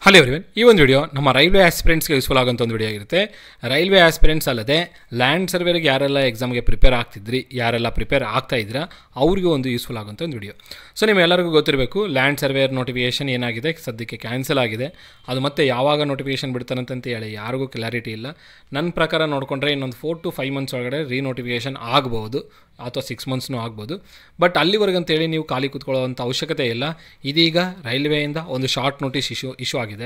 Hello everyone, ಈ ಒಂದು video ನಮ್ಮ ರೈಲ್ವೆ ಆಸ್ಪಿರೆಂಟ್ಸ್ಗೆ ಯೂಸ್ಫುಲ್ ಆಗೋಂಥ ಒಂದು ವಿಡಿಯೋ ಆಗಿರುತ್ತೆ. ರೈಲ್ವೆ ಆಸ್ಪಿರೆಂಟ್ಸ್ ಅಲ್ಲದೆ ಲ್ಯಾಂಡ್ ಸರ್ವೇರಿಗೆ ಯಾರೆಲ್ಲ ಎಕ್ಸಾಮ್ಗೆ ಪ್ರಿಪೇರ್ ಆಗ್ತಿದ್ರಿ, ಯಾರೆಲ್ಲ ಪ್ರಿಪೇರ್ ಆಗ್ತಾ ಇದ್ದೀರಾ ಅವ್ರಿಗೂ ಒಂದು ಯೂಸ್ಫುಲ್ ಆಗೋಂಥ ಒಂದು ವಿಡಿಯೋ. ಸೊ ನಿಮ್ಮೆಲ್ಲರಿಗೂ ಗೊತ್ತಿರಬೇಕು, ಲ್ಯಾಂಡ್ ಸರ್ವೇರ್ ನೋಟಿಫಿಕೇಷನ್ ಏನಾಗಿದೆ, ಸದ್ಯಕ್ಕೆ ಕ್ಯಾನ್ಸಲ್ ಆಗಿದೆ. ಅದು ಮತ್ತೆ ಯಾವಾಗ ನೋಟಿಫಿಕೇಷನ್ ಬಿಡ್ತಾರಂತ ಹೇಳಿ ಯಾರಿಗೂ ಕ್ಲಾರಿಟಿ ಇಲ್ಲ. ನನ್ನ ಪ್ರಕಾರ ನೋಡಿಕೊಂಡ್ರೆ ಇನ್ನೊಂದು 4 to 5 months ಒಳಗಡೆ ರೀನೋಟಿಫಿಕೇಷನ್ ಆಗ್ಬೋದು, ಅಥವಾ 6 months ಆಗ್ಬೋದು. ಬಟ್ ಅಲ್ಲಿವರೆಗಂತೇಳಿ ನೀವು ಖಾಲಿ ಕೂತ್ಕೊಳ್ಳೋವಂಥ ಅವಶ್ಯಕತೆ ಇಲ್ಲ. ಇದೀಗ ರೈಲ್ವೆಯಿಂದ ಒಂದು ಶಾರ್ಟ್ ನೋಟಿಸ್ ಇಶ್ಯೂ ಆಗಿದೆ.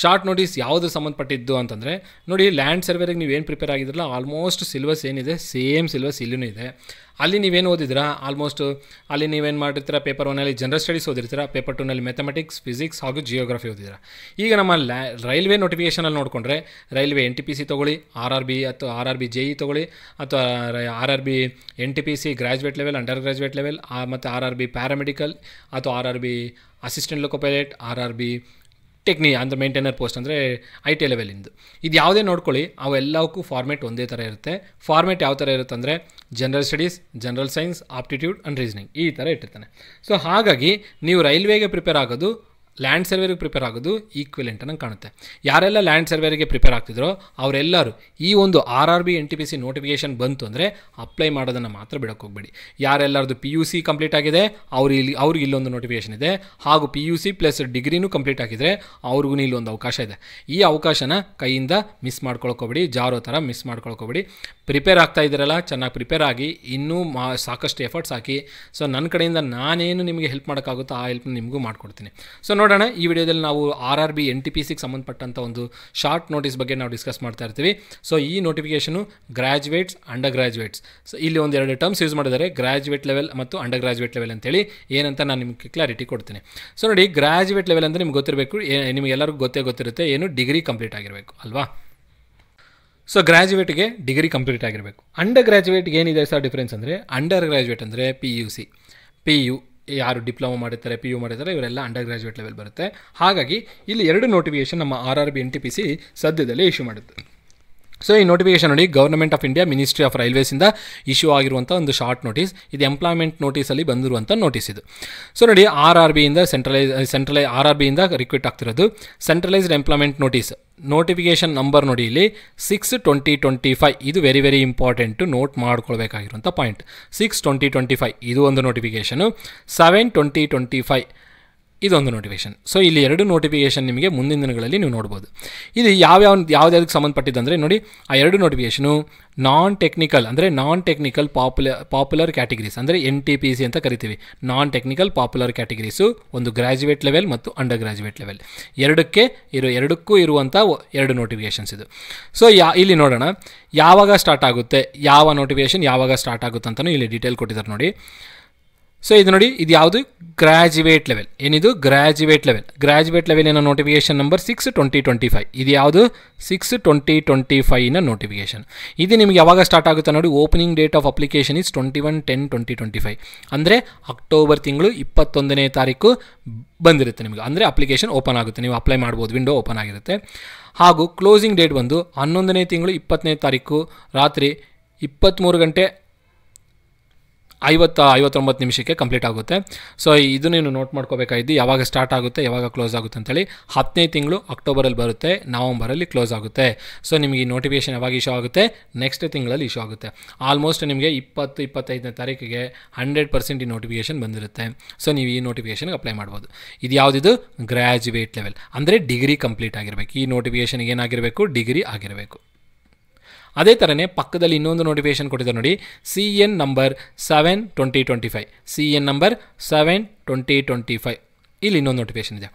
ಶಾರ್ಟ್ ನೋಟಿಸ್ ಯಾವುದು ಸಂಬಂಧಪಟ್ಟಿದ್ದು ಅಂತಂದರೆ, ನೋಡಿ, ಲ್ಯಾಂಡ್ ಸರ್ವೇರಿಗೆ ನೀವೇನು ಪ್ರಿಪೇರ್ ಆಗಿದ್ರಲ್ಲ, ಆಲ್ಮೋಸ್ಟ್ ಸಿಲೆಬಸ್ ಏನಿದೆ ಸೇಮ್ ಸಿಲೆಬಸ್ ಇಲ್ಲೂ ಇದೆ. ಅಲ್ಲಿ ನೀವೇನು ಓದಿದ್ದೀರಾ, ಆಲ್ಮೋಸ್ಟ್ ಅಲ್ಲಿ ನೀವೇನು ಮಾಡಿರ್ತೀರ, ಪೇಪರ್ 1ನಲ್ಲಿ ಜನರಲ್ ಸ್ಟಡೀಸ್ ಓದಿರ್ತೀರ, ಪೇಪರ್ 2ನಲ್ಲಿ ಮ್ಯಾಥಮೆಟಿಕ್ಸ್, ಫಿಸಿಕ್ಸ್ ಹಾಗೂ ಜಿಯೋಗ್ರಫಿ ಓದಿದ್ದೀರ. ಈಗ ನಮ್ಮ ರೈಲ್ವೆ ನೋಟಿಫಿಕೇಷನಲ್ಲಿ ನೋಡಿಕೊಂಡ್ರೆ, ರೈಲ್ವೆ NTPC ತೊಗೊಳ್ಳಿ, RRB ಅಥವಾ RRB JE ತೊಗೊಳ್ಳಿ, ಅಥವಾ RRB NTPC graduate level, under graduate level, ಮತ್ತು RRB ಪ್ಯಾರಾಮೆಡಿಕಲ್ ಅಥವಾ RRB ಅಸಿಸ್ಟೆಂಟ್ ಲೋಕೋ ಪೈಲಟ್, RRB ಅಂದರೆ ಮೇಂಟೈನರ್ ಪೋಸ್ಟ್ ಅಂದರೆ IT ಲೆವೆಲಿಂದು. ಇದು ಯಾವುದೇ ನೋಡ್ಕೊಳ್ಳಿ, ಅವೆಲ್ಲವಕ್ಕೂ ಫಾರ್ಮೇಟ್ ಒಂದೇ ಥರ ಇರುತ್ತೆ. ಫಾರ್ಮೇಟ್ ಯಾವ ಥರ ಇರುತ್ತೆ ಅಂದರೆ, general studies, general science, aptitude and reasoning, ಈ ಥರ ಇಟ್ಟಿರ್ತಾನೆ. ಸೊ ಹಾಗಾಗಿ ನೀವು ರೈಲ್ವೆಗೆ ಪ್ರಿಪೇರ್ ಆಗೋದು, ಲ್ಯಾಂಡ್ ಸರ್ವೇರಿಗೆ ಪ್ರಿಪೇರ್ ಆಗೋದು ಈಕ್ವಲೆಂಟ್ ಅನ್ನಂಗೆ ಕಾಣುತ್ತೆ. ಯಾರೆಲ್ಲ ಲ್ಯಾಂಡ್ ಸರ್ವೇರಿಗೆ ಪ್ರಿಪೇರ್ ಆಗ್ತಿದ್ರೋ ಅವರೆಲ್ಲರೂ ಈ ಒಂದು RRB NTPC ನೋಟಿಫಿಕೇಷನ್ ಬಂತು ಅಂದರೆ ಅಪ್ಲೈ ಮಾಡೋದನ್ನು ಮಾತ್ರ ಬಿಡೋಕ್ಕೆ ಹೋಗಬೇಡಿ. ಯಾರೆಲ್ಲರದು PUC ಕಂಪ್ಲೀಟ್ ಆಗಿದೆ ಅವ್ರಿಗೆ ಇಲ್ಲೊಂದು ನೋಟಿಫಿಕೇಷನ್ ಇದೆ, ಹಾಗೂ PUC ಪ್ಲಸ್ ಡಿಗ್ರಿನೂ ಕಂಪ್ಲೀಟ್ ಆಗಿದ್ರೆ ಅವ್ರಿಗೂ ಇಲ್ಲೊಂದು ಅವಕಾಶ ಇದೆ. ಈ ಅವಕಾಶನ ಕೈಯಿಂದ ಮಿಸ್ ಮಾಡ್ಕೊಳ್ಕೋಬೇಡಿ, ಜಾರೋ ಥರ ಮಿಸ್ ಮಾಡ್ಕೊಳ್ಕೋಬೇಡಿ. ಪ್ರಿಪೇರ್ ಆಗ್ತಾ ಇದ್ದೀರಲ್ಲ, ಚೆನ್ನಾಗಿ ಪ್ರಿಪೇರ್ ಆಗಿ, ಇನ್ನೂ ಸಾಕಷ್ಟು ಎಫರ್ಟ್ಸ್ ಹಾಕಿ. ಸೊ ನನ್ನ ಕಡೆಯಿಂದ ನಾನೇನು ನಿಮಗೆ ಹೆಲ್ಪ್ ಮಾಡೋಕ್ಕಾಗುತ್ತೋ ಆ ಹೆಲ್ಪ್ ನಿಮಗೂ ಮಾಡ್ಕೊಡ್ತೀನಿ. ಸೊ ನೋಡೋಣ, ಈ ವಿಡಿಯೋದಲ್ಲಿ ನಾವು RRB NTPCಗೆ ಸಂಬಂಧಪಟ್ಟಂಥ ಒಂದು ಶಾರ್ಟ್ ನೋಟಿಸ್ ಬಗ್ಗೆ ನಾವು ಡಿಸ್ಕಸ್ ಮಾಡ್ತಾ ಇರ್ತೀವಿ. ಸೊ ಈ notification graduates, under graduates, so ಇಲ್ಲಿ ಒಂದೆರಡು ಟರ್ಮ್ಸ್ ಯೂಸ್ ಮಾಡಿದ್ದಾರೆ, ಗ್ರ್ಯಾಜುಯೇಟ್ ಲೆವೆಲ್ ಮತ್ತು ಅಂಡರ್ ಗ್ರ್ಯಾಜುಯೇಟ್ ಲೆವೆಲ್ ಅಂತೇಳಿ. ಏನಂತ ನಾನು ನಿಮಗೆ ಕ್ಲಾರಿಟಿ ಕೊಡ್ತೀನಿ. ಸೊ ನೋಡಿ, ಗ್ರ್ಯಾಜುಯೇಟ್ ಲೆವೆಲ್ ಅಂದರೆ ನಿಮ್ಗೆ ಗೊತ್ತಿರಬೇಕು, ನಿಮಗೆಲ್ಲರಿಗೂ ಗೊತ್ತಿರುತ್ತೆ, ಏನು ಡಿಗ್ರಿ ಕಂಪ್ಲೀಟ್ ಆಗಿರಬೇಕು ಅಲ್ವಾ. ಸೊ ಗ್ರ್ಯಾಜುಯೇಟ್ಗೆ ಡಿಗ್ರಿ ಕಂಪ್ಲೀಟ್ ಆಗಿರಬೇಕು. ಅಂಡರ್ ಗ್ರ್ಯಾಜುಯೇಟ್ಗೆ ಏನಿದೆ ಸರ್ ಡಿಫ್ರೆನ್ಸ್ ಅಂದರೆ, ಅಂಡರ್ ಗ್ರ್ಯಾಜುಯೇಟ್ ಅಂದರೆ PU ಯಾರು ಡಿಪ್ಲೊಮಾ ಮಾಡಿರ್ತಾರೆ, PU ಮಾಡಿರ್ತಾರೆ, ಇವರೆಲ್ಲ ಅಂಡರ್ ಗ್ರ್ಯಾಜುಯೇಟ್ ಲೆವೆಲ್ ಬರುತ್ತೆ. ಹಾಗಾಗಿ ಇಲ್ಲಿ 2 ನೋಟಿಫಿಕೇಷನ್ ನಮ್ಮ RRB NTPC ಸದ್ಯದಲ್ಲೇ ಇಶ್ಯೂ ಮಾಡುತ್ತೆ. ಸೊ ಈ ನೋಟಿಫಿಕೇಷನ್ ನೋಡಿ, government of India, ministry of ರೈಲ್ವೇಸಿಂದ ಇಶ್ಯೂ ಆಗಿರುವಂಥ ಒಂದು ಶಾರ್ಟ್ ನೋಟಿಸ್. ಇದು ಎಂಪ್ಲಾಯ್ಮೆಂಟ್ ನೋಟಿಸಲ್ಲಿ ಬಂದಿರುವಂಥ ನೋಟಿಸ್ ಇದು. ಸೊ ನೋಡಿ, RRBಯಿಂದ RRBಯಿಂದ ರಿಕ್ವೆಸ್ಟ್ ಆಗ್ತಿರೋದು centralised employment notice. Notification number ನೋಡಿ, ಇಲ್ಲಿ 6/2025. ಇದು ವೆರಿ ವೆರಿ ಇಂಪಾರ್ಟೆಂಟು, ನೋಟ್ ಮಾಡ್ಕೊಳ್ಬೇಕಾಗಿರುವಂಥ ಪಾಯಿಂಟ್. 6/2025 ಇದು ಒಂದು ನೋಟಿಫಿಕೇಷನು. 7/2025 ಇದೊಂದು ನೋಟಿಫಿಕೇಷನ್. ಸೊ ಇಲ್ಲಿ 2 ನೋಟಿಫಿಕೇಷನ್ ನಿಮಗೆ ಮುಂದಿನ ದಿನಗಳಲ್ಲಿ ನೀವು ನೋಡ್ಬೋದು. ಇದು ಯಾವುದಕ್ಕೆ ಸಂಬಂಧಪಟ್ಟಿದ್ದು ಅಂದರೆ, ನೋಡಿ, ಆ 2 notification non technical popular categories ಅಂದರೆ NTPC ಅಂತ ಕರಿತೀವಿ. ನಾನ್ ಟೆಕ್ನಿಕಲ್ ಪಾಪ್ಯುಲರ್ ಕ್ಯಾಟಗರೀಸು ಒಂದು ಗ್ರ್ಯಾಜುಯೇಟ್ ಲೆವೆಲ್ ಮತ್ತು ಅಂಡರ್ ಗ್ರ್ಯಾಜುಯೇಟ್ ಲೆವೆಲ್ ಎರಡಕ್ಕೂ ಇರುವಂಥ 2 ನೋಟಿಫಿಕೇಷನ್ಸ್ ಇದು. ಸೊ ಇಲ್ಲಿ ನೋಡೋಣ ಯಾವಾಗ ಸ್ಟಾರ್ಟ್ ಆಗುತ್ತೆ, ಯಾವ ನೋಟಿಫಿಕೇಷನ್ ಯಾವಾಗ ಸ್ಟಾರ್ಟ್ ಆಗುತ್ತೆ ಅಂತಲೂ ಇಲ್ಲಿ ಡೀಟೇಲ್ ಕೊಟ್ಟಿದ್ದಾರೆ ನೋಡಿ. ಸೊ ಇದು ನೋಡಿ, ಇದು ಯಾವುದು ಗ್ರ್ಯಾಜುಯೇಟ್ ಲೆವೆಲ್, ಏನಿದು ಗ್ರ್ಯಾಜುಯೇಟ್ ಲೆವೆಲ್ ಏನೋ ನೋಟಿಫಿಕೇಷನ್ ನಂಬರ್ 6/2025. ಇದು ಯಾವುದು 6/2025ನ ನೋಟಿಫಿಕೇಷನ್. ಇದು ನಿಮಗೆ ಯಾವಾಗ ಸ್ಟಾರ್ಟ್ ಆಗುತ್ತೆ ನೋಡಿ, opening date of application is 21/10/2025 ಅಂದರೆ ಅಕ್ಟೋಬರ್ ತಿಂಗಳು 21ನೇ ತಾರೀಕು ಬಂದಿರುತ್ತೆ ನಿಮಗೆ. ಅಂದರೆ ಅಪ್ಲಿಕೇಶನ್ ಓಪನ್ ಆಗುತ್ತೆ, ನೀವು ಅಪ್ಲೈ ಮಾಡ್ಬೋದು, ವಿಂಡೋ ಓಪನ್ ಆಗಿರುತ್ತೆ. ಹಾಗೂ ಕ್ಲೋಸಿಂಗ್ ಡೇಟ್ ಬಂದು 11ನೇ ತಿಂಗಳು 20ನೇ ತಾರೀಕು ರಾತ್ರಿ 23:59 ಕಂಪ್ಲೀಟ್ ಆಗುತ್ತೆ. ಸೊ ಇದು ನೀನು ನೋಟ್ ಮಾಡ್ಕೋಬೇಕಾಗಿದ್ದು, ಯಾವಾಗ ಸ್ಟಾರ್ಟ್ ಆಗುತ್ತೆ ಯಾವಾಗ ಕ್ಲೋಸ್ ಆಗುತ್ತೆ ಅಂತೇಳಿ. 10ನೇ ತಿಂಗಳು ಅಕ್ಟೋಬರಲ್ಲಿ ಬರುತ್ತೆ, ನವಂಬರಲ್ಲಿ ಕ್ಲೋಸ್ ಆಗುತ್ತೆ. ಸೊ ನಿಮಗೆ ಈ ನೋಟಿಫಿಕೇಷನ್ ಯಾವಾಗ ಇಶ್ಯೂ ಆಗುತ್ತೆ, ನೆಕ್ಸ್ಟ್ ತಿಂಗಳಲ್ಲಿ ಇಶ್ಯೂ ಆಗುತ್ತೆ. ಆಲ್ಮೋಸ್ಟ್ ನಿಮಗೆ 20-25ನೇ ತಾರೀಕಿಗೆ 100% ಈ ನೋಟಿಫಿಕೇಷನ್ ಬಂದಿರುತ್ತೆ. ಸೊ ನೀವು ಈ ನೋಟಿಫಿಕೇಷನ್ಗೆ ಅಪ್ಲೈ ಮಾಡ್ಬೋದು. ಇದು ಯಾವುದಿದು ಗ್ರ್ಯಾಜುಯೇಟ್ ಲೆವೆಲ್ ಅಂದರೆ ಡಿಗ್ರಿ ಕಂಪ್ಲೀಟ್ ಆಗಿರಬೇಕು. ಈ ನೋಟಿಫಿಕೇಷನ್ಗೆ ಏನಾಗಿರಬೇಕು, ಡಿಗ್ರಿ ಆಗಿರಬೇಕು. ಅದೇ ಥರನೇ ಪಕ್ಕದಲ್ಲಿ ಇನ್ನೊಂದು ನೋಟಿಫಿಕೇಷನ್ ಕೊಟ್ಟಿದ್ದಾರೆ ನೋಡಿ, CN ನಂಬರ್ 7/2025. ಇಲ್ಲಿ ಇನ್ನೊಂದು ನೋಟಿಫಿಕೇಷನ್ ಇದೆ.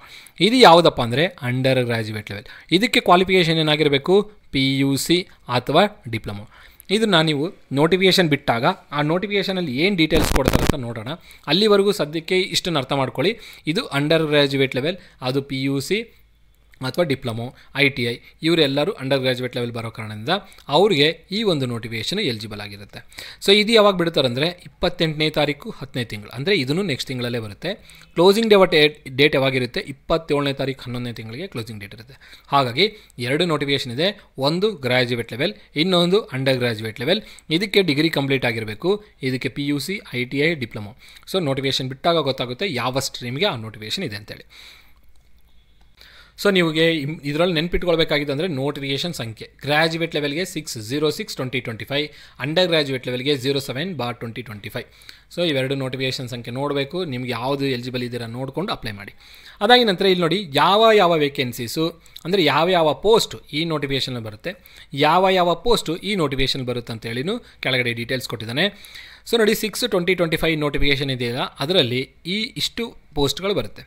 ಇದು ಯಾವುದಪ್ಪ ಅಂದರೆ ಅಂಡರ್ ಗ್ರ್ಯಾಜುಯೇಟ್ ಲೆವೆಲ್. ಇದಕ್ಕೆ ಕ್ವಾಲಿಫಿಕೇಷನ್ ಏನಾಗಿರಬೇಕು, PUC ಅಥವಾ ಡಿಪ್ಲೊಮೊ. ಇದನ್ನು ನೀವು ನೋಟಿಫಿಕೇಷನ್ ಬಿಟ್ಟಾಗ ಆ ನೋಟಿಫಿಕೇಷನಲ್ಲಿ ಏನು ಡೀಟೇಲ್ಸ್ ಕೊಡ್ತಾರೆ ಅಂತ ನೋಡೋಣ. ಅಲ್ಲಿವರೆಗೂ ಸದ್ಯಕ್ಕೆ ಇಷ್ಟನ್ನು ಅರ್ಥ ಮಾಡ್ಕೊಳ್ಳಿ. ಇದು ಅಂಡರ್ ಗ್ರ್ಯಾಜುಯೇಟ್ ಲೆವೆಲ್, ಅದು PUC ಅಥವಾ ಡಿಪ್ಲೊಮೊ, ITI ಇವರೆಲ್ಲರೂ ಅಂಡರ್ ಗ್ರ್ಯಾಜುಯೇಟ್ ಲೆವೆಲ್ ಬರೋ ಕಾರಣದಿಂದ ಅವ್ರಿಗೆ ಈ ಒಂದು ನೋಟಿಫಿಕೇಷನ್ ಎಲಿಜಿಬಲ್ ಆಗಿರುತ್ತೆ. ಸೊ ಇದು ಯಾವಾಗ ಬಿಡ್ತಾರೆ ಅಂದರೆ 28ನೇ ತಾರೀಕು 10ನೇ ತಿಂಗಳು, ಅಂದರೆ ಇದನ್ನು ನೆಕ್ಸ್ಟ್ ತಿಂಗಳಲ್ಲೇ ಬರುತ್ತೆ. ಕ್ಲೋಸಿಂಗ್ ಡೇಟ್ ಯಾವಾಗಿರುತ್ತೆ, 27ನೇ ತಾರೀಕು 11ನೇ ತಿಂಗಳಿಗೆ ಕ್ಲೋಸಿಂಗ್ ಡೇಟ್ ಇರುತ್ತೆ. ಹಾಗಾಗಿ 2 ನೋಟಿಫಿಕೇಷನ್ ಇದೆ, ಒಂದು ಗ್ರ್ಯಾಜುಯೇಟ್ ಲೆವೆಲ್, ಇನ್ನೊಂದು ಅಂಡರ್ ಗ್ರ್ಯಾಜುಯೇಟ್ ಲೆವೆಲ್. ಇದಕ್ಕೆ ಡಿಗ್ರಿ ಕಂಪ್ಲೀಟ್ ಆಗಿರಬೇಕು, ಇದಕ್ಕೆ PUC, ITI, diploma. So notification ಬಿಟ್ಟಾಗ ಗೊತ್ತಾಗುತ್ತೆ ಯಾವ ಸ್ಟ್ರೀಮ್ಗೆ ಆ ನೋಟಿಫಿಕೇಷನ್ ಇದೆ ಅಂತೇಳಿ. ಸೊ ನಿಮಗೆ ಇದರಲ್ಲಿ ನೆನ್ಪಿಟ್ಕೊಳ್ಬೇಕಾಗಿದ್ದು ಅಂದರೆ ನೋಟಿಫಿಕೇಷನ್ ಸಂಖ್ಯೆ ಗ್ರ್ಯಾಜುಯೇಟ್ ಲೆವೆಲ್ಗೆ 6/06/2025, ಅಂಡರ್ ಗ್ರ್ಯಾಜುಯೇಟ್ ಲೆವೆಲ್ಗೆ 07/2025. ಸೊ ಇವೆರಡು ನೋಟಿಫಿಕೇಷನ್ ಸಂಖ್ಯೆ ನೋಡಬೇಕು, ನಿಮ್ಗೆ ಯಾವುದು ಎಲಿಜಿಬಲ್ ಇದ್ದೀರಾ ನೋಡಿಕೊಂಡು ಅಪ್ಲೈ ಮಾಡಿ. ಅದಾಗಿ ನಂತರ ಇಲ್ಲಿ ನೋಡಿ ಯಾವ ವೇಕೆನ್ಸೀಸು ಅಂದರೆ ಯಾವ ಪೋಸ್ಟು ಈ ನೋಟಿಫಿಕೇಷನ್ ಬರುತ್ತೆ, ಯಾವ ಪೋಸ್ಟು ಈ ನೋಟಿಫಿಕೇಷನ್ ಬರುತ್ತೆ ಅಂತೇಳಿನೂ ಕೆಳಗಡೆ ಡೀಟೇಲ್ಸ್ ಕೊಟ್ಟಿದ್ದಾನೆ. ಸೊ ನೋಡಿ 6/2025 ನೋಟಿಫಿಕೇಷನ್ ಇದೆಯಲ್ಲ, ಅದರಲ್ಲಿ ಇಷ್ಟು ಪೋಸ್ಟ್ಗಳು ಬರುತ್ತೆ.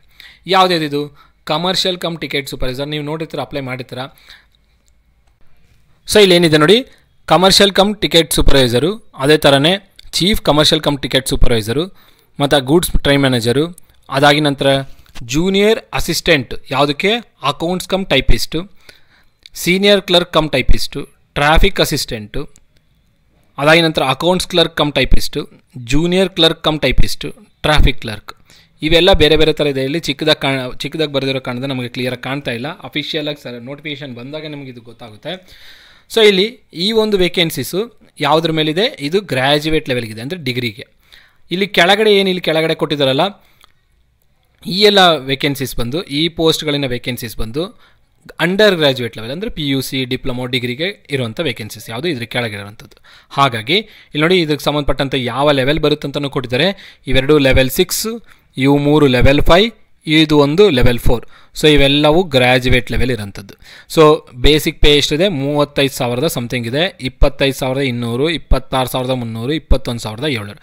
ಯಾವುದಿದು ಕಮರ್ಷಿಯಲ್ ಕಮ್ ಟಿಕೆಟ್ ಸೂಪರ್ವೈಸರ್, ನೀವು ನೋಡಿರ್ತೀರ, ಅಪ್ಲೈ ಮಾಡಿರ್ತೀರ. ಸೊ ಇಲ್ಲೇನಿದೆ ನೋಡಿ, ಕಮರ್ಷಿಯಲ್ ಕಮ್ ಟಿಕೆಟ್ ಸೂಪರ್ವೈಸರು, ಅದೇ ಥರನೇ chief commercial come ticket supervisor ಮತ್ತು ಗೂಡ್ಸ್ ಟ್ರೈನ್ ಮ್ಯಾನೇಜರು. ಅದಾಗಿ ನಂತರ ಜೂನಿಯರ್ ಅಸಿಸ್ಟೆಂಟ್, ಯಾವುದಕ್ಕೆ accounts come typist, senior clerk come typist, traffic assistant. ಅದಾಗಿ ನಂತರ accounts clerk come typist, junior clerk come typist, traffic clerk. ಇವೆಲ್ಲ ಬೇರೆ ಥರ ಇದೆ. ಇಲ್ಲಿ ಚಿಕ್ಕದಾಗಿ ಬರೆದಿರೋ ಕಾರಣದ ನಮಗೆ ಕ್ಲಿಯರಾಗಿ ಕಾಣ್ತಾ ಇಲ್ಲ. ಅಫಿಷಿಯಲಾಗಿ ನೋಟಿಫಿಕೇಷನ್ ಬಂದಾಗ ನಮಗೆ ಇದು ಗೊತ್ತಾಗುತ್ತೆ. ಸೊ ಇಲ್ಲಿ ಈ ಒಂದು ವೇಕೆನ್ಸೀಸು ಯಾವುದ್ರ ಮೇಲಿದೆ, ಇದು ಗ್ರ್ಯಾಜುಯೇಟ್ ಲೆವೆಲ್ಗಿದೆ, ಅಂದರೆ ಡಿಗ್ರಿಗೆ. ಇಲ್ಲಿ ಕೆಳಗಡೆ ಕೊಟ್ಟಿದ್ದಾರಲ್ಲ, ಈ ಎಲ್ಲ ವೇಕೆನ್ಸೀಸ್ ಬಂದು, ಈ ಪೋಸ್ಟ್ಗಳಿನ ವೇಕೆನ್ಸೀಸ್ ಬಂದು ಅಂಡರ್ ಗ್ರ್ಯಾಜುಯೇಟ್ ಲೆವೆಲ್, ಅಂದರೆ PUC, ಡಿಪ್ಲೊಮೊ, ಡಿಗ್ರಿಗೆ ಇರುವಂಥ ವೇಕೆನ್ಸೀಸ್ ಯಾವುದು ಇದ್ರ ಕೆಳಗೆ ಇರುವಂಥದ್ದು. ಹಾಗಾಗಿ ಇಲ್ಲಿ ನೋಡಿ, ಇದಕ್ಕೆ ಸಂಬಂಧಪಟ್ಟಂತೆ ಯಾವ ಲೆವೆಲ್ ಬರುತ್ತಂತಲೂ ಕೊಟ್ಟಿದ್ದಾರೆ. ಇವೆರಡು ಲೆವೆಲ್ 6, ಇವು 3 ಲೆವೆಲ್ 5, ಇದು ಒಂದು ಲೆವೆಲ್ 4. ಸೊ ಇವೆಲ್ಲವೂ ಗ್ರ್ಯಾಜುಯೇಟ್ ಲೆವೆಲ್ ಇರೋಂಥದ್ದು. ಸೊ ಬೇಸಿಕ್ ಪೇ ಎಷ್ಟಿದೆ, 35,000 ಸಮಥಿಂಗ್ ಇದೆ, 25,200, 26,300, 21,700.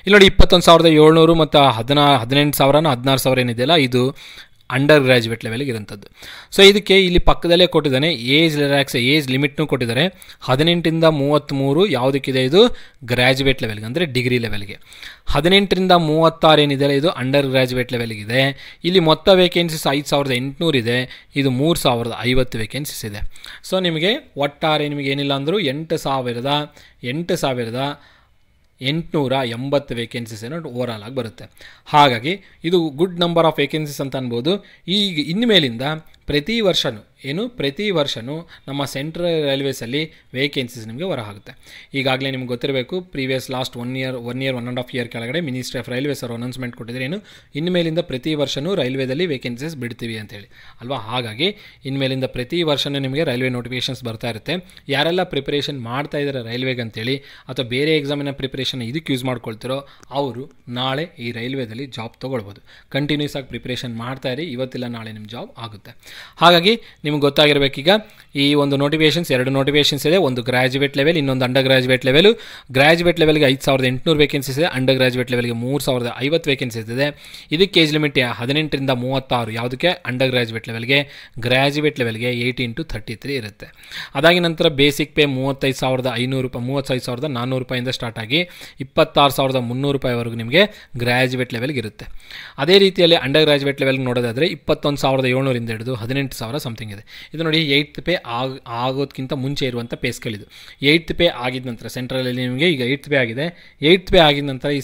ಇಲ್ಲಿ ನೋಡಿ 21,700 ಮತ್ತು 18,000, 16,000 ಏನಿದೆಯಲ್ಲ, ಇದು ಅಂಡರ್ ಗ್ರ್ಯಾಜುಯೇಟ್ ಲೆವೆಲ್ಗೆ ಇರೋಂಥದ್ದು. ಸೊ ಇದಕ್ಕೆ ಇಲ್ಲಿ ಪಕ್ಕದಲ್ಲೇ ಕೊಟ್ಟಿದ್ದಾನೆ ಏಜ್ ಲಿಮಿಟ್ನೂ ಕೊಟ್ಟಿದ್ದಾರೆ. 18ರಿಂದ 33 ಯಾವುದಕ್ಕಿದೆ, ಇದು ಗ್ರ್ಯಾಜುಯೇಟ್ ಲೆವೆಲ್ಗೆ, ಅಂದರೆ ಡಿಗ್ರಿ ಲೆವೆಲ್ಗೆ. 18ರಿಂದ 36 ಏನಿದೆಯಲ್ಲ, ಇದು ಅಂಡರ್ ಗ್ರ್ಯಾಜುಯೇಟ್ ಲೆವೆಲ್ಗಿದೆ. ಇಲ್ಲಿ ಮೊತ್ತ ವೇಕೆನ್ಸೀಸ್ 5,800 ಇದೆ, ಇದು 3,050 ವೇಕೆನ್ಸೀಸ್ ಇದೆ. ಸೊ ನಿಮಗೆ ಒಟ್ಟಾರೆ ನಿಮಗೆ ಏನಿಲ್ಲ ಅಂದರೂ 8,880 ವೇಕೆನ್ಸೀಸ್ ಏನೋ ಓವರಾಲ್ ಆಗಿ ಬರುತ್ತೆ. ಹಾಗಾಗಿ ಇದು ಗುಡ್ ನಂಬರ್ ಆಫ್ ವೇಕೆನ್ಸೀಸ್ ಅಂತ ಅನ್ಬೋದು. ಈಗ ಇನ್ಮೇಲಿಂದ ಪ್ರತಿ ವರ್ಷವೂ ನಮ್ಮ ಸೆಂಟ್ರಲ್ ರೈಲ್ವೇಸಲ್ಲಿ ವೇಕೆನ್ಸೀಸ್ ನಿಮಗೆ ಹೊರಹಾಗುತ್ತೆ. ಈಗಾಗಲೇ ನಿಮ್ಗೆ ಗೊತ್ತಿರಬೇಕು, ಪ್ರೀವಿಯಸ್ ಲಾಸ್ಟ್ 1 ಇಯರ್ 1.5 ಇಯರ್ ಕೆಳಗಡೆ ಮಿನಿಸ್ಟ್ರಿ ಆಫ್ ರೈಲ್ವೇಸ್ ಅವರು ಅನೌನ್ಸ್ಮೆಂಟ್ ಕೊಟ್ಟಿದ್ದಾರೆ, ಇನ್ಮೇಲಿಂದ ಪ್ರತಿ ವರ್ಷವೂ ರೈಲ್ವೇದಲ್ಲಿ ವೇಕೆನ್ಸೀಸ್ ಬಿಡ್ತೀವಿ ಅಂತೇಳಿ ಅಲ್ವಾ. ಹಾಗಾಗಿ ಇನ್ಮೇಲಿಂದ ಪ್ರತಿ ವರ್ಷವೂ ನಿಮಗೆ ರೈಲ್ವೆ ನೋಟಿಫಿಕೇಷನ್ಸ್ ಬರ್ತಾ ಇರುತ್ತೆ. ಯಾರೆಲ್ಲ ಪ್ರಿಪರೇಷನ್ ಮಾಡ್ತಾ ಇದ್ದಾರೆ ರೈಲ್ವೆಗೆ ಅಂತೇಳಿ, ಅಥವಾ ಬೇರೆ ಎಕ್ಸಾಮಿನ ಪ್ರಿಪರೇಷನ್ ಇದಕ್ಕೆ ಯೂಸ್ ಮಾಡ್ಕೊಳ್ತಿರೋ, ಅವರು ನಾಳೆ ಈ ರೈಲ್ವೇದಲ್ಲಿ ಜಾಬ್ ತೊಗೊಳ್ಬೋದು. ಕಂಟಿನ್ಯೂಸ್ ಆಗಿ ಪ್ರಿಪರೇಷನ್ ಮಾಡ್ತಾ ಇರಿ, ಇವತ್ತಿಲ್ಲ ನಾಳೆ ನಿಮ್ಮ ಜಾಬ್ ಆಗುತ್ತೆ. ಹಾಗಾಗಿ ನಿಮ್ಗೆ ಗೊತ್ತಾಗಿರಬೇಕೀಗ ಈ ಒಂದು ನೋಟಿಫಿಕೇಷನ್ಸ್, 2 ನೋಟಿಫಿಕೇಷನ್ಸ್ ಇದೆ, ಒಂದು ಗ್ರ್ಯಾಜುಯೇಟ್ ಲೆವೆಲ್, ಇನ್ನೊಂದು ಅಂಡರ್ ಗ್ರ್ಯಾಜುಯೇಟ್ ಲೆವೆಲ್. ಗ್ರ್ಯಾಜುಯೇಟ್ ಲೆವೆಲ್ಗೆ 5,800 ವೇಕೆನ್ಸೀಸ್ ಇದೆ, ಅಂಡರ್ ಗ್ರ್ಯಾಜುಯೇಟ್ ಲೆವೆಲ್ಗೆ 3,050 ವೇಕೆನ್ಸೀಸ್ ಇದೆ. ಇದಕ್ಕೆ ಏಜ್ ಲಿಮಿಟ್ 18ರಿಂದ 36, ಯಾವುದಕ್ಕೆ ಅಂಡರ್ ಗ್ರ್ಯಾಜುಯೇಟ್ ಲೆವೆಲ್ಗೆ. ಗ್ರ್ಯಾಜುಯೇಟ್ ಲೆವೆಲ್ಗೆ 18 to 33 ಇರುತ್ತೆ. ಅದಾಗಿ ನಂತರ ಬೇಸಿಕ್ ಪೇ 35,400 ರೂಪಾಯಿಂದ ಸ್ಟಾರ್ಟ್ ಆಗಿ 26,300 ರೂಪಾಯಿವರೆಗೂ ನಿಮಗೆ ಗ್ರ್ಯಾಜುಯೇಟ್ ಲೆವೆಲ್ಗೆ ಇರುತ್ತೆ. ಅದೇ ರೀತಿಯಲ್ಲಿ ಅಂಡರ್ ಗ್ರ್ಯಾಜುಯೇಟ್ ಲೆವೆಲ್ಗೆ ನೋಡೋದಾದರೆ 21,700 ಹಿಡಿದು 18,000 ಸಮಥಿಂಗ್ ಇದೆ. ಇದು ನೋಡಿ 8th ಪೇ ಆಗೋದಕ್ಕಿಂತ ಮುಂಚೆ ಇರುವಂಥ ಪೇ ಸ್ಕೇಲ್ ಇದು. 8th ಪೇ ಆಗಿದ ನಂತರ ಸೆಂಟ್ರಲಲ್ಲಿ ನಿಮಗೆ ಈಗ 8th ಪೇ ಆಗಿದೆ. 8th ಪೇ ಆಗಿದ ನಂತರ ಈ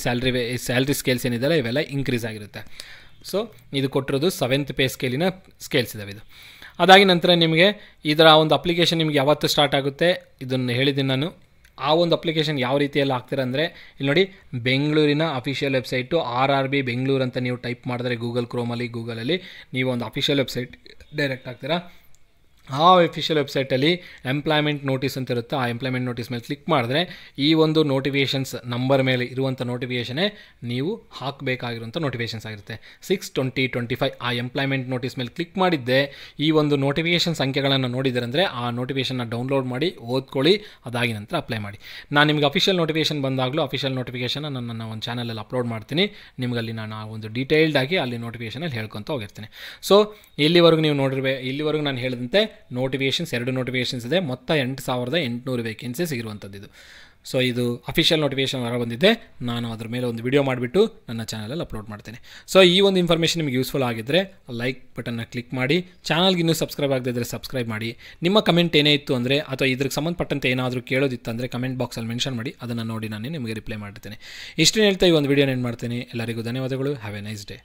ಸ್ಯಾಲ್ರಿ ಸ್ಕೇಲ್ಸ್ ಏನಿದೆಯಲ್ಲ ಇವೆಲ್ಲ ಇನ್ಕ್ರೀಸ್ ಆಗಿರುತ್ತೆ. ಸೊ ಇದು ಕೊಟ್ಟಿರೋದು 7th ಪೇ ಸ್ಕೇಲಿನ ಸ್ಕೇಲ್ಸ್ ಇದಾವೆ ಇದು. ಅದಾಗಿ ನಂತರ ನಿಮಗೆ ಇದರ ಒಂದು ಅಪ್ಲಿಕೇಶನ್ ನಿಮಗೆ ಯಾವತ್ತು ಸ್ಟಾರ್ಟ್ ಆಗುತ್ತೆ ಇದನ್ನು ಹೇಳಿದ್ದೀನಿ ನಾನು. ಆ ಒಂದು ಅಪ್ಲಿಕೇಶನ್ ಯಾವ ರೀತಿಯಲ್ಲಿ ಆಗ್ತೀರಾ ಅಂದರೆ, ಇಲ್ಲಿ ನೋಡಿ ಬೆಂಗಳೂರಿನ ಅಫಿಷಿಯಲ್ ವೆಬ್ಸೈಟು RRB ಬೆಂಗಳೂರು ಅಂತ ನೀವು ಟೈಪ್ ಮಾಡಿದ್ರೆ ಗೂಗಲಲ್ಲಿ ನೀವು ಒಂದು ಅಫಿಷಿಯಲ್ ವೆಬ್ಸೈಟ್ ಡೈರೆಕ್ಟ್ ಆಗ್ತೀರಾ. ಆ ಅಫಿಷಿಯಲ್ ವೆಬ್ಸೈಟಲ್ಲಿ ಎಂಪ್ಲಾಯ್ಮೆಂಟ್ ನೋಟಿಸ್ ಅಂತ ಇರುತ್ತೆ. ಆ ಎಂಪ್ಲಾಯ್ಮೆಂಟ್ ನೋಟಿಸ್ ಮೇಲೆ ಕ್ಲಿಕ್ ಮಾಡಿದ್ರೆ ಈ ಒಂದು ನೋಟಿಫಿಕೇಷನ್ಸ್ ನಂಬರ್ ಮೇಲೆ ಇರುವಂಥ ನೋಟಿಫಿಕೇಷನ್ನೇ ನೀವು ಹಾಕಬೇಕಾಗಿರುವಂಥ ನೋಟಿಫಿಕೇಷನ್ಸ್ ಆಗಿರುತ್ತೆ. 6/2025 ಆ ಎಂಪ್ಲಾಯ್ಮೆಂಟ್ ನೋಟಿಸ್ ಮೇಲೆ ಕ್ಲಿಕ್ ಮಾಡಿದ್ದೆ ಈ ಒಂದು ನೋಟಿಫಿಕೇಷನ್ ಸಂಖ್ಯೆಗಳನ್ನು ನೋಡಿದರೆ ಅಂದರೆ ಆ ನೋಟಿಫಿಕೇಷನ್ನ ಡೌನ್ಲೋಡ್ ಮಾಡಿ ಓದ್ಕೊಳ್ಳಿ. ಅದಾಗಿ ನಂತರ ಅಪ್ಲೈ ಮಾಡಿ. ನಾನು ನಿಮಗೆ ಅಫಿಷಿಯಲ್ ನೋಟಿಫಿಕೇಷನ್ ಬಂದಾಗಲೂ ಅಫಿಷಿಯಲ್ ನೋಟಿಫಿಕೇಷನ್ ನನ್ನ ಒಂದು ಚಾನಲಲ್ಲಿ ಅಪ್ಲೋಡ್ ಮಾಡ್ತೀನಿ. ನಿಮಗಲ್ಲಿ ನಾನು ಆ ಒಂದು ಡೀಟೇಲ್ಡಾಗಿ ಅಲ್ಲಿ ನೋಟಿಫಿಕೇಷನಲ್ಲಿ ಹೇಳ್ಕೊತ ಹೋಗಿರ್ತೀನಿ. ಸೊ ಇಲ್ಲಿವರೆಗೂ ನೀವು ಇಲ್ಲಿವರೆಗೂ ನಾನು ಹೇಳಿದಂತೆ ನೋಟಿಫಿಕೇಷನ್ಸ್ 2 ನೋಟಿಫಿಕೇಷನ್ಸ್ ಇದೆ, ಮೊತ್ತ 8,800 ವೇಕೆನ್ಸೀಸ್ ಇರುವಂಥದ್ದು ಇದು. ಸೊ ಇದು ಅಫಿಷಿಯಲ್ ನೋಟಿಫಿಕೇಷನ್ ಹೊರ ಬಂದಿದ್ದೆ, ನಾನು ಅದ್ರ ಮೇಲೆ ಒಂದು ವಿಡಿಯೋ ಮಾಡಿಬಿಟ್ಟು ನನ್ನ ಚಾನಲಲ್ಲಿ ಅಪ್ಲೋಡ್ ಮಾಡ್ತೇನೆ. ಸೊ ಈ ಒಂದು ಇನ್ಫಾರ್ಮೇಷನ್ ನಿಮಗೆ ಯೂಸ್ಫುಲ್ ಆಗಿದ್ದರೆ ಲೈಕ್ ಬಟನ್ನ ಕ್ಲಿಕ್ ಮಾಡಿ, ಚಾನಲ್ಗೆ ಇನ್ನೂ ಸಬ್ಸ್ಕ್ರೈಬ್ ಆಗದಿದ್ದರೆ ಸಬ್ಸ್ಕ್ರೈಬ್ ಮಾಡಿ. ನಿಮ್ಮ ಕಮೆಂಟ್ ಏನೇ ಇತ್ತು ಅಂದರೆ ಅಥವಾ ಇದ್ರಿಗೆ ಸಂಬಂಧಪಟ್ಟಂತೆ ಏನಾದರೂ ಕೇಳೋದಿತ್ತು ಅಂದರೆ ಕಮೆಂಟ್ ಬಾಕ್ಸಲ್ಲಿ ಮೆನ್ಷನ್ ಮಾಡಿ, ಅದನ್ನು ನೋಡಿ ನಾನು ನಿಮಗೆ ರಿಪ್ಲೈ ಮಾಡ್ತೇನೆ. ಇಷ್ಟನ್ನು ಹೇಳ್ತಾ ಈ ಒಂದು ವಿಡಿಯೋನ ಏನು ಮಾಡ್ತೇನೆ. ಎಲ್ಲರಿಗೂ ಧನ್ಯವಾದಗಳು. Have A nice day.